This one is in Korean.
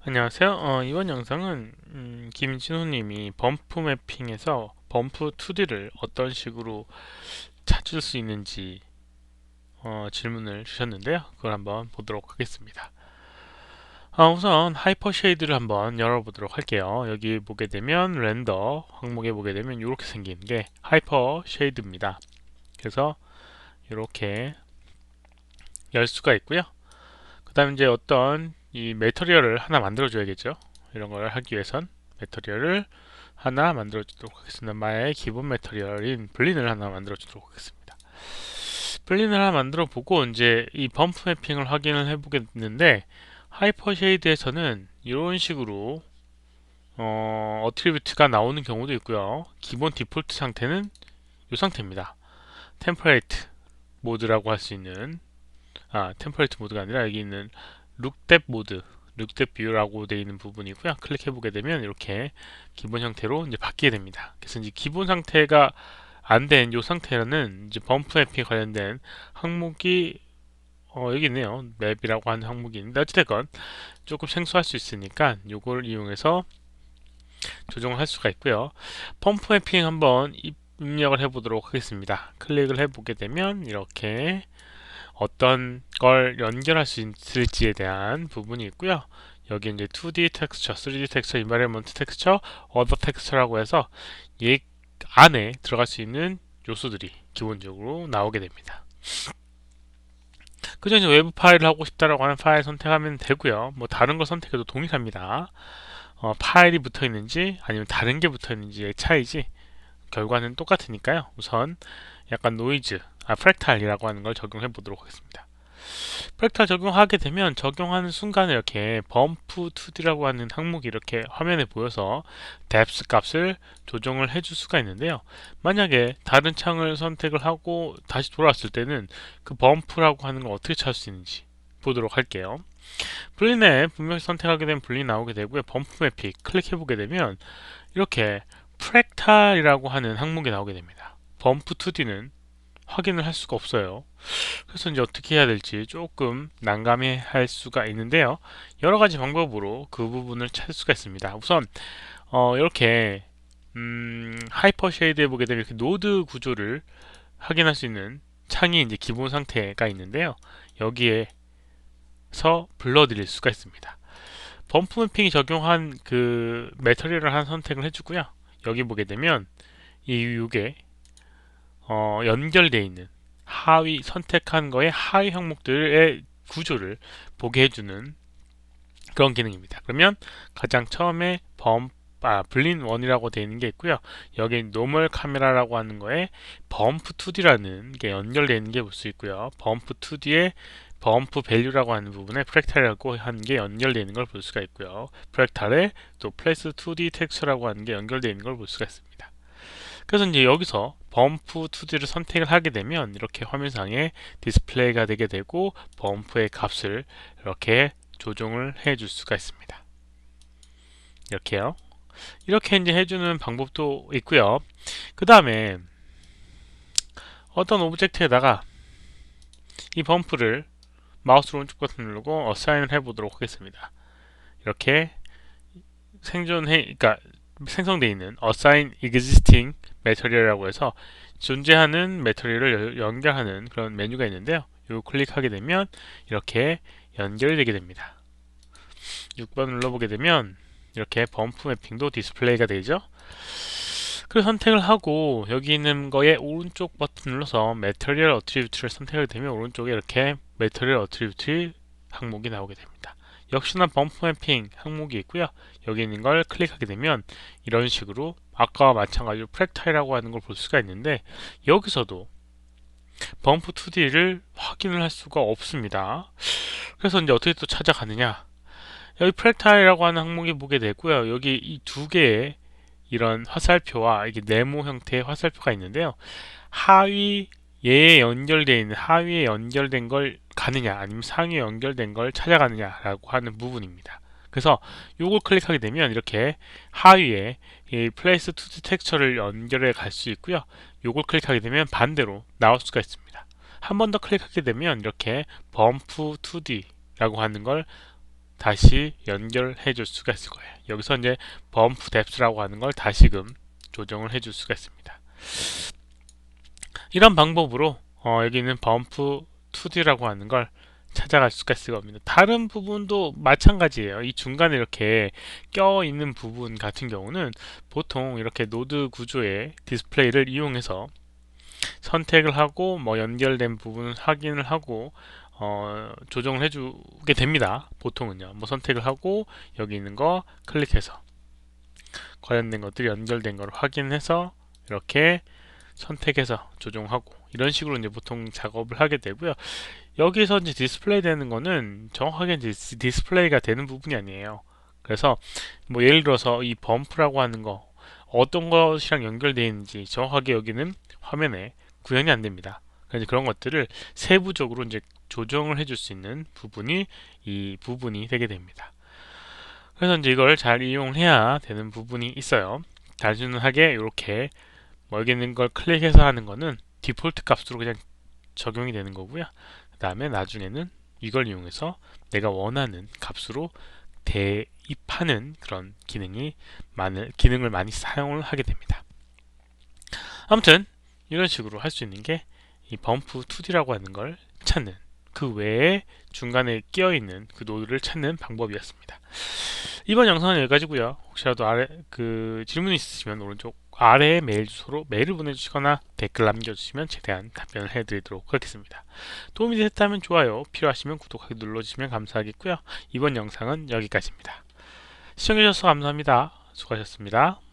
안녕하세요. 이번 영상은 김진호님이 범프 매핑에서 범프 2D를 어떤 식으로 찾을 수 있는지 질문을 주셨는데요. 그걸 한번 보도록 하겠습니다. 우선 하이퍼 쉐이드를 한번 열어보도록 할게요. 여기 보게 되면 렌더 항목에 보게 되면 이렇게 생긴 게 하이퍼 쉐이드입니다. 그래서 이렇게 열 수가 있고요. 그 다음에 이제 어떤 이 매터리얼을 하나 만들어 줘야겠죠. 이런 걸 하기 위해선 매터리얼을 하나 만들어 주도록 하겠습니다. 마의 기본 매터리얼인 블린을 하나 만들어 주도록 하겠습니다. 블린을 하나 만들어 보고 이제 이 범프 매핑을 확인을 해 보겠는데, 하이퍼 쉐이드에서는 이런 식으로 어트리뷰트가 나오는 경우도 있고요. 기본 디폴트 상태는 이 상태입니다. 템퍼레이트 모드라고 할 수 있는, 템퍼레이트 모드가 아니라 여기 있는 룩뎁 모드, 룩뎁 뷰라고 되어 있는 부분이고요. 클릭해 보게 되면 이렇게 기본 형태로 이제 바뀌게 됩니다. 그래서 이제 기본 상태가 안 된 이 상태는 이제 범프 맵핑 관련된 항목이 여기 있네요. 맵이라고 하는 항목이 있는데, 어찌됐건 조금 생소할 수 있으니까 이걸 이용해서 조정을 할 수가 있고요. 범프 맵핑 한번 입력을 해 보도록 하겠습니다. 클릭을 해 보게 되면 이렇게 어떤 걸 연결할 수 있을지에 대한 부분이 있고요. 여기 이제 2D 텍스처, 3D 텍스처, 인바이러먼트 텍스처, 어더 텍스처라고 해서 이 안에 들어갈 수 있는 요소들이 기본적으로 나오게 됩니다. 그저 이제 외부 파일을 하고 싶다라고 하는 파일 선택하면 되고요. 뭐 다른 거 선택해도 동일합니다. 파일이 붙어 있는지 아니면 다른 게 붙어 있는지의 차이지 결과는 똑같으니까요. 우선 약간 노이즈, 프랙탈이라고 하는 걸 적용해 보도록 하겠습니다. 프랙탈 적용하게 되면 적용하는 순간에 이렇게 범프 2D라고 하는 항목이 이렇게 화면에 보여서 뎁스 값을 조정을 해줄 수가 있는데요. 만약에 다른 창을 선택을 하고 다시 돌아왔을 때는 그 범프라고 하는 걸 어떻게 찾을 수 있는지 보도록 할게요. 블린에 분명히 선택하게 되면 블린 나오게 되고요. 범프 매픽 클릭해보게 되면 이렇게 프랙탈이라고 하는 항목이 나오게 됩니다. 범프 2D는 확인을 할 수가 없어요. 그래서 이제 어떻게 해야 될지 조금 난감해 할 수가 있는데요. 여러 가지 방법으로 그 부분을 찾을 수가 있습니다. 우선 이렇게 하이퍼 쉐이드에 보게 되면 이렇게 노드 구조를 확인할 수 있는 창이 이제 기본 상태가 있는데요. 여기에서 불러드릴 수가 있습니다. 범프 매핑이 적용한 그 매터리얼을 한 선택을 해주고요. 여기 보게 되면 이게 연결되어 있는 하위 선택한 거의 하위 항목들의 구조를 보게 해주는 그런 기능입니다. 그러면 가장 처음에 블린 1이라고 되어 있는 게 있고요. 여기 노멀 카메라라고 하는 거에 범프 2D라는 게 연결되어 있는 게 볼 수 있고요. 범프 2D에 범프 밸류라고 하는 부분에 프랙탈이라고 하는 게 연결되어 있는 걸 볼 수가 있고요. 프랙탈에 또 플레이스 2D 텍스처라고 하는 게 연결되어 있는 걸 볼 수가 있습니다. 그래서 이제 여기서 범프 2D를 선택을 하게 되면 이렇게 화면상에 디스플레이가 되게 되고 범프의 값을 이렇게 조정을 해 줄 수가 있습니다. 이렇게요. 이렇게 이제 해주는 방법도 있고요. 그 다음에 어떤 오브젝트에다가 이 범프를 마우스 오른쪽 버튼 누르고 어사인을 해보도록 하겠습니다. 이렇게 그러니까 생성되어 있는 assign existing material이라고 해서 존재하는 매터리얼을 연결하는 그런 메뉴가 있는데요. 이거 클릭하게 되면 이렇게 연결이 되게 됩니다. 6번 눌러보게 되면 이렇게 범프 매핑도 디스플레이가 되죠. 그래서 선택을 하고 여기 있는 거에 오른쪽 버튼 눌러서 매터리얼 어트리뷰트를 선택하게 되면 오른쪽에 이렇게 매터리얼 어트리뷰트 항목이 나오게 됩니다. 역시나 범프 매핑 항목이 있고요. 여기 있는 걸 클릭하게 되면 이런 식으로 아까와 마찬가지로 프랙타일이라고 하는 걸 볼 수가 있는데, 여기서도 범프 2D를 확인을 할 수가 없습니다. 그래서 이제 어떻게 또 찾아가느냐, 여기 프랙타일이라고 하는 항목이 보게 되고요. 여기 이 두 개의 이런 화살표와 이게 네모 형태의 화살표가 있는데요. 하위에 연결된 걸 가느냐 아니면 상위에 연결된 걸 찾아가느냐라고 하는 부분입니다. 그래서 요걸 클릭하게 되면 이렇게 하위에 이 플레이스 투 텍스처를 연결해 갈 수 있고요. 요걸 클릭하게 되면 반대로 나올 수가 있습니다. 한 번 더 클릭하게 되면 이렇게 범프 2D라고 하는 걸 다시 연결해 줄 수가 있을 거예요. 여기서 이제 범프 뎁스라고 하는 걸 다시금 조정을 해 줄 수가 있습니다. 이런 방법으로 여기 있는 범프 2D라고 하는 걸 찾아갈 수가 있을 겁니다. 다른 부분도 마찬가지예요. 이 중간에 이렇게 껴있는 부분 같은 경우는 보통 이렇게 노드 구조의 디스플레이를 이용해서 선택을 하고 뭐 연결된 부분을 확인을 하고 조정을 해주게 됩니다. 보통은요. 뭐 선택을 하고 여기 있는 거 클릭해서 관련된 것들이 연결된 걸 확인해서 이렇게 선택해서 조정하고 이런 식으로 이제 보통 작업을 하게 되고요. 여기서 이제 디스플레이 되는 거는 정확하게 디스플레이가 되는 부분이 아니에요. 그래서 뭐 예를 들어서 이 범프라고 하는 거 어떤 것이랑 연결되어 있는지 정확하게 여기는 화면에 구현이 안 됩니다. 그래서 그런 것들을 세부적으로 이제 조정을 해줄 수 있는 부분이 이 부분이 되게 됩니다. 그래서 이제 이걸 잘 이용해야 되는 부분이 있어요. 단순하게 이렇게 뭐 여기 있는 걸 클릭해서 하는 거는 디폴트 값으로 그냥 적용이 되는 거고요. 그 다음에 나중에는 이걸 이용해서 내가 원하는 값으로 대입하는 그런 기능을 많이 사용을 하게 됩니다. 아무튼 이런 식으로 할 수 있는 게 이 범프 2D라고 하는 걸 찾는 그 외에 중간에 끼어있는 그 노드를 찾는 방법이었습니다. 이번 영상은 여기까지고요. 혹시라도 질문이 있으시면 오른쪽 아래에 메일 주소로 메일을 보내주시거나 댓글 남겨주시면 최대한 답변을 해드리도록 하겠습니다. 도움이 되셨다면 좋아요, 필요하시면 구독하기 눌러주시면 감사하겠고요. 이번 영상은 여기까지입니다. 시청해주셔서 감사합니다. 수고하셨습니다.